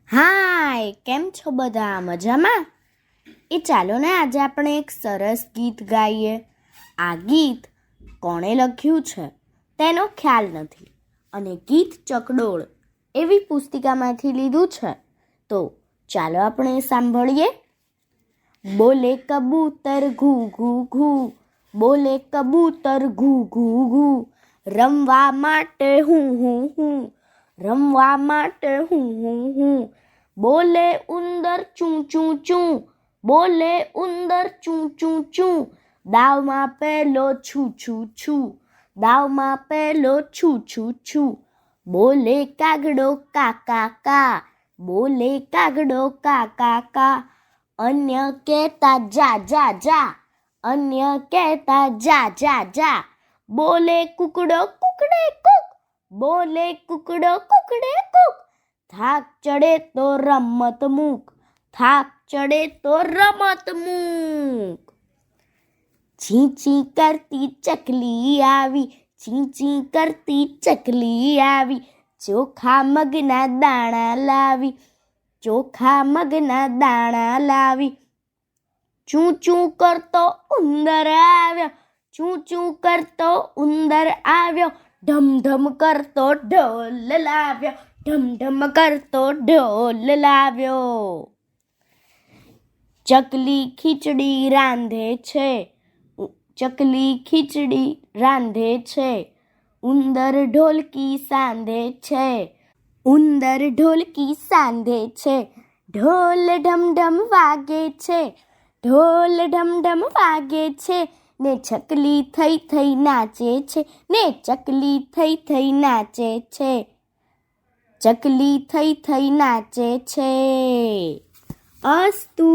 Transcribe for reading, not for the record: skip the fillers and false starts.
હાય, કેમ છો બધા? મજામાં? ચાલો ને આજે આપણે એક સરસ ગીત ગાઈએ. આ ગીત કોણે લખ્યું છે તેનો ખ્યાલ નથી અને ગીત ચકડોળ એવી પુસ્તિકામાંથી લીધું છે. તો ચાલો આપણે સાંભળીએ. બોલે કબૂતર ઘૂ ઘૂ ઘૂ, બોલે કબૂતર ઘૂ ઘૂ ઘૂ, રમવા માટે હું હું હું, રમવા માટે હું હું હું. બોલે ઉંદર ચૂં ચૂં ચૂં, બોલે ઉંદર ચૂં ચૂં ચૂં, દાવમાં પેલો છું છું છું, દાવમાં પેલો છું છું છું. બોલે કાગડો કા કા કા, બોલે કાગડો કા કા કા, અન્ય કહેતા જા જા જા, અન્ય કહેતા જા જા જા. બોલે કુકડો કુકડે કુક, બોલે કુકડો કુકડે કુક, થાક ચડે તો રમત મૂક, થાક ચડે તો રમત મૂક. ચી ચી કરતી ચકલી આવી, ચી ચી કરતી ચકલી આવી, ચોખા મગના દાણા લાવી, ચોખા મગના દાણા લાવી. ચૂં ચૂં કરતો ઉંદર આવ્યો, ચૂં ચૂં કરતો ઉંદર આવ્યો, ઢમ ઢમ કરતો ઢોલ લાવ્યો, ઢમ ઢમ કરતો ઢોલ લાવ્યો. ચકલી ખીચડી રાંધે છે, ચકલી ખીચડી રાંધે છે, ઉંદર ઢોલકી સાંધે છે, ઉંદર ઢોલકી સાંધે છે. ઢોલ ઢમ ઢમ વાગે છે, ઢોલ ઢમ ઢમ વાગે છે, ને ચકલી થઈ થઈ નાચે છે, ને ચકલી થઈ થઈ નાચે છે, ચકલી થઈ થઈ નાચે છે. અસ્તુ.